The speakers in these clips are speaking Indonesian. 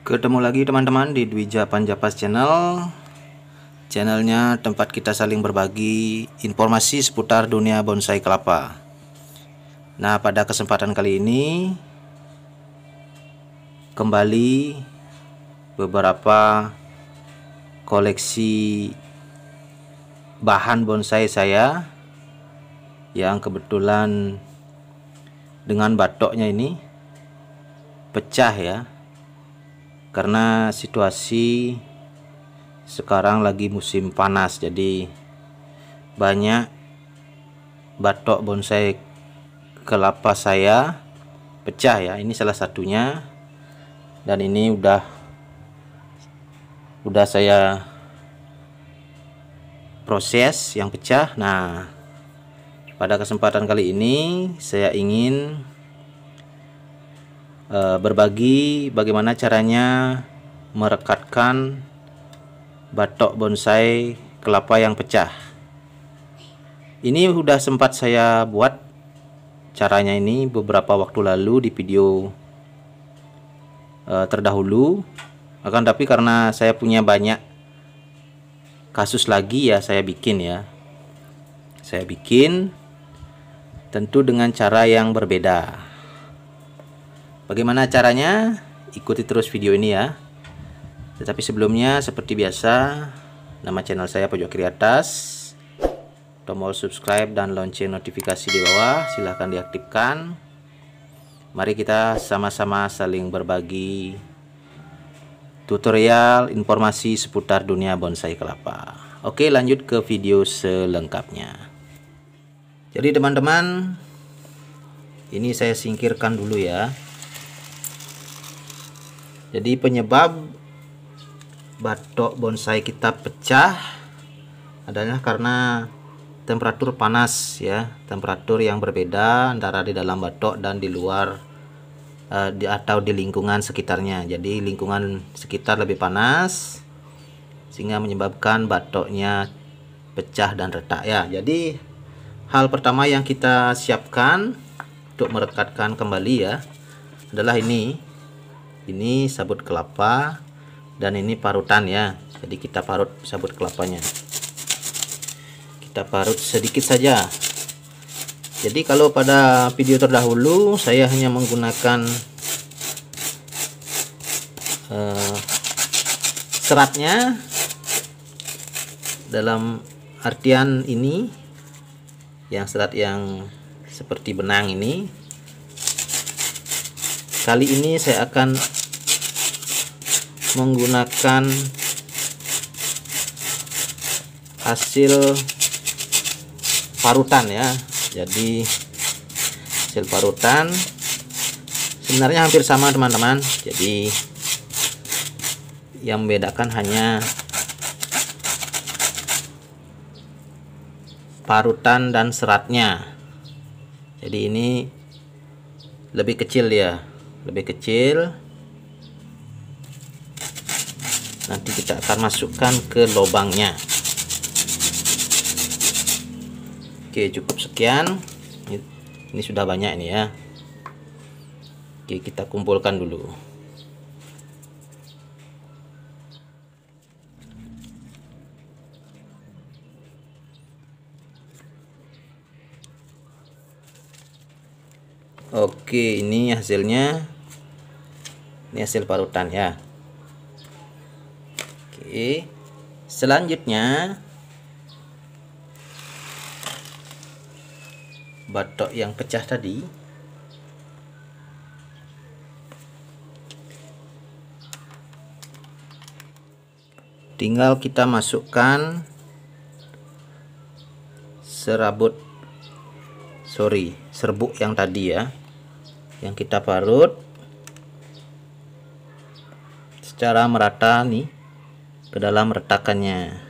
Ketemu lagi teman-teman di Dwija Panjapas Channel. Channelnya tempat kita saling berbagi informasi seputar dunia bonsai kelapa. Nah, pada kesempatan kali ini kembali beberapa koleksi bahan bonsai saya yang kebetulan dengan batoknya ini pecah ya, karena situasi sekarang lagi musim panas, jadi banyak batok bonsai kelapa saya pecah ya. Ini salah satunya, dan ini udah saya proses yang pecah. Nah, pada kesempatan kali ini saya ingin berbagi bagaimana caranya merekatkan batok bonsai kelapa yang pecah. Ini udah sempat saya buat caranya ini beberapa waktu lalu di video terdahulu, tapi karena saya punya banyak kasus lagi ya, saya bikin tentu dengan cara yang berbeda. Bagaimana caranya? Ikuti terus video ini ya. Tetapi sebelumnya, seperti biasa, nama channel saya pojok kiri atas, tombol subscribe dan lonceng notifikasi di bawah silahkan diaktifkan. Mari kita sama-sama saling berbagi tutorial informasi seputar dunia bonsai kelapa. Oke, lanjut ke video selengkapnya. Jadi teman-teman, ini saya singkirkan dulu ya. Jadi penyebab batok bonsai kita pecah adalah karena temperatur panas ya, temperatur yang berbeda antara di dalam batok dan di luar atau di lingkungan sekitarnya. Jadi lingkungan sekitar lebih panas sehingga menyebabkan batoknya pecah dan retak ya. Jadi hal pertama yang kita siapkan untuk merekatkan kembali ya adalah ini sabut kelapa dan ini parutan ya. Jadi kita parut sabut kelapanya, kita parut sedikit saja. Jadi kalau pada video terdahulu saya hanya menggunakan seratnya, dalam artian ini yang serat yang seperti benang ini. Kali ini saya akan menggunakan hasil parutan ya. Jadi hasil parutan sebenarnya hampir sama teman-teman. Jadi yang membedakan hanya parutan dan seratnya. Jadi ini lebih kecil ya, lebih kecil. Nanti kita akan masukkan ke lubangnya. Oke, cukup sekian. Ini sudah banyak ini ya. Oke, kita kumpulkan dulu. Oke, ini hasilnya. Ini hasil parutan ya. Oke, selanjutnya batok yang pecah tadi tinggal kita masukkan serbuk yang tadi ya, yang kita parut secara merata nih ke dalam retakannya.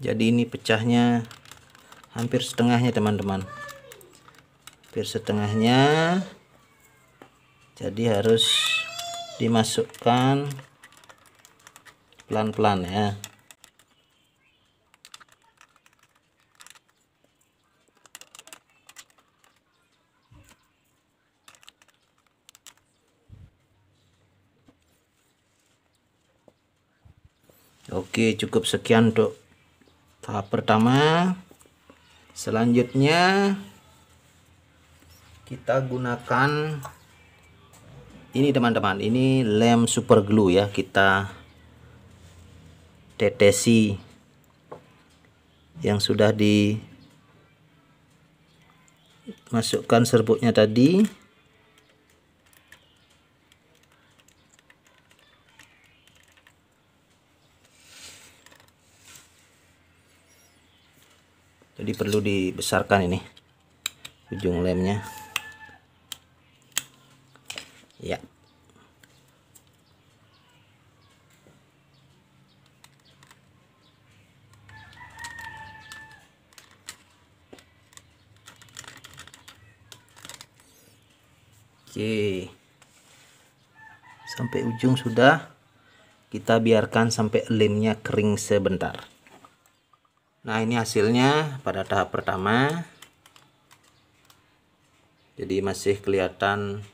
Jadi ini pecahnya hampir setengahnya teman-teman, hampir setengahnya. Jadi harus dimasukkan pelan-pelan ya. Oke, cukup sekian untuk tahap pertama. Selanjutnya kita gunakan ini teman-teman, ini lem super glue ya. Kita tetesi yang sudah dimasukkan serbuknya tadi. Jadi perlu dibesarkan ini ujung lemnya ya. Oke, sampai ujung sudah. Kita biarkan sampai lemnya kering sebentar. Nah, ini hasilnya pada tahap pertama. Jadi masih kelihatan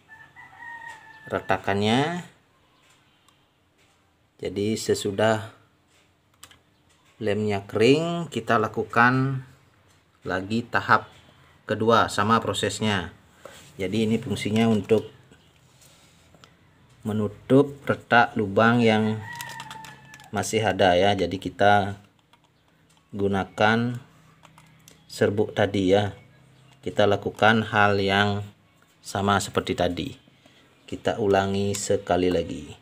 retakannya. Jadi sesudah lemnya kering, kita lakukan lagi tahap kedua, sama prosesnya. Jadi ini fungsinya untuk menutup retak lubang yang masih ada ya. Jadi kita gunakan serbuk tadi ya. Kita lakukan hal yang sama seperti tadi. Kita ulangi sekali lagi.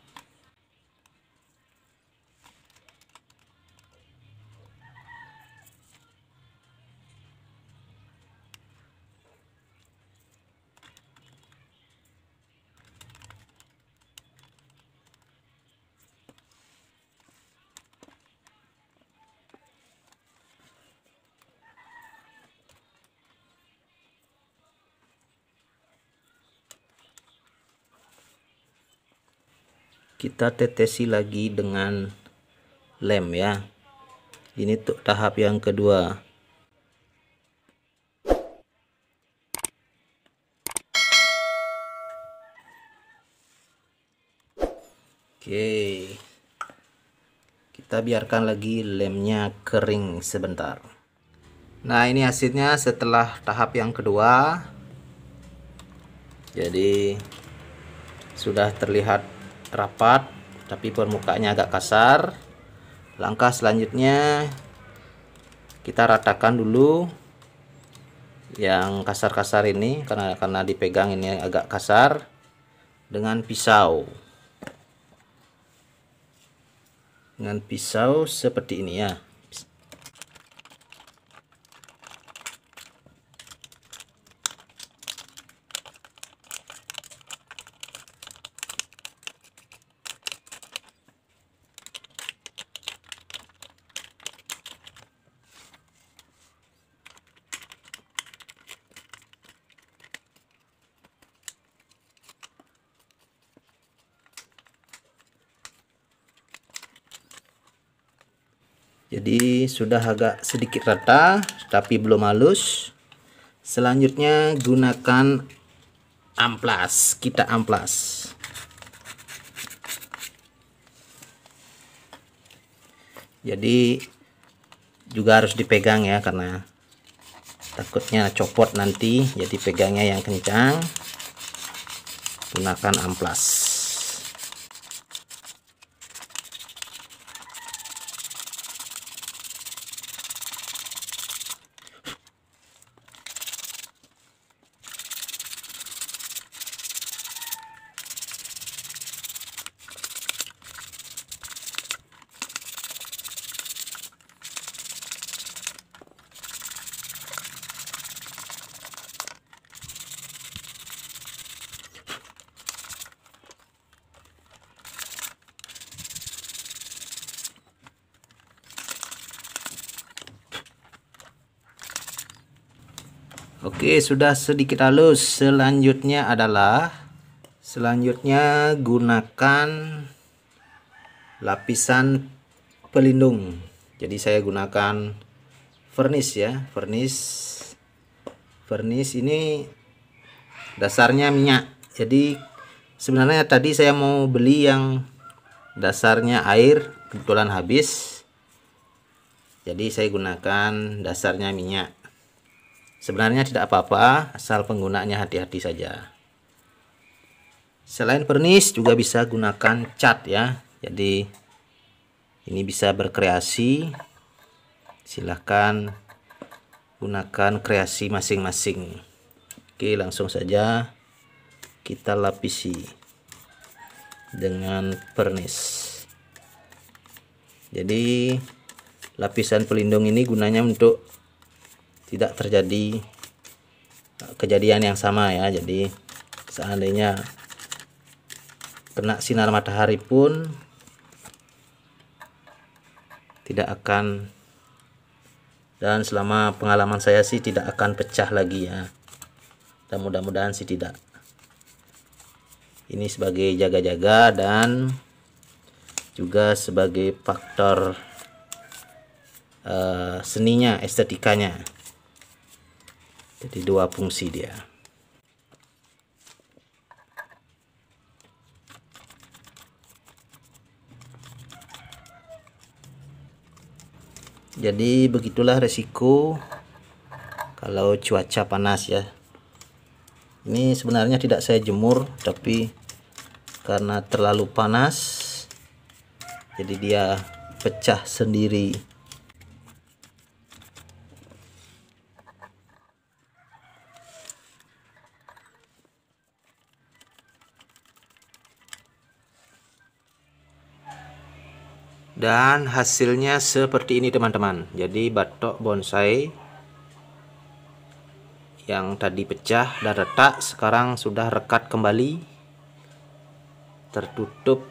Kita tetesi lagi dengan lem ya. Ini untuk tahap yang kedua. Oke, kita biarkan lagi lemnya kering sebentar. Nah, ini hasilnya setelah tahap yang kedua. Jadi sudah terlihat rapat, tapi permukaannya agak kasar. Langkah selanjutnya kita ratakan dulu yang kasar-kasar ini, karena dipegang ini agak kasar, dengan pisau. Dengan pisau seperti ini ya. Jadi sudah agak sedikit rata tapi belum halus. Selanjutnya gunakan amplas, kita amplas. Jadi juga harus dipegang ya, karena takutnya copot nanti. Jadi pegangnya yang kencang. Gunakan amplas. Oke, sudah sedikit halus. Selanjutnya gunakan lapisan pelindung. Jadi saya gunakan vernis ya, vernis ini dasarnya minyak. Jadi sebenarnya tadi saya mau beli yang dasarnya air, kebetulan habis. Jadi saya gunakan dasarnya minyak. Sebenarnya tidak apa-apa, asal penggunaannya hati-hati saja. Selain vernis juga bisa gunakan cat ya. Jadi ini bisa berkreasi. Silahkan gunakan kreasi masing-masing. Oke, langsung saja kita lapisi dengan vernis. Jadi lapisan pelindung ini gunanya untuk tidak terjadi kejadian yang sama ya. Jadi seandainya kena sinar matahari pun tidak akan, dan selama pengalaman saya sih tidak akan pecah lagi ya, dan mudah-mudahan sih tidak. Ini sebagai jaga-jaga dan juga sebagai faktor seninya, estetikanya. Jadi dua fungsi dia. Jadi begitulah resiko kalau cuaca panas ya. Ini sebenarnya tidak saya jemur, tapi karena terlalu panas jadi dia pecah sendiri. Dan hasilnya seperti ini teman-teman. Jadi batok bonsai yang tadi pecah dan retak sekarang sudah rekat kembali, tertutup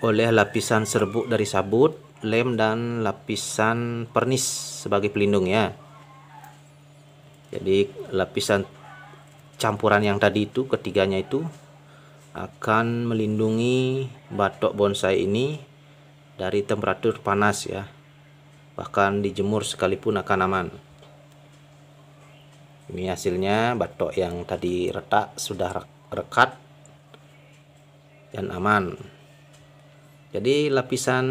oleh lapisan serbuk dari sabut, lem, dan lapisan vernis sebagai pelindung ya. Jadi lapisan campuran yang tadi itu, ketiganya itu akan melindungi batok bonsai ini dari temperatur panas ya, bahkan dijemur sekalipun akan aman. Ini hasilnya, batok yang tadi retak sudah rekat dan aman. Jadi lapisan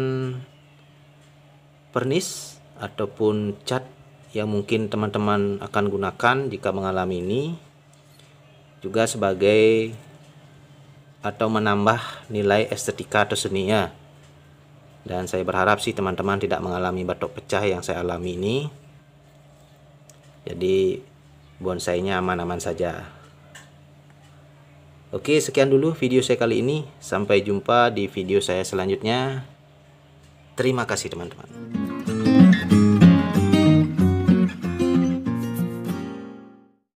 vernis ataupun cat yang mungkin teman-teman akan gunakan jika mengalami ini juga sebagai atau menambah nilai estetika atau seni ya. Dan saya berharap sih teman-teman tidak mengalami batok pecah yang saya alami ini. Jadi bonsainya aman-aman saja. Oke, sekian dulu video saya kali ini. Sampai jumpa di video saya selanjutnya. Terima kasih teman-teman.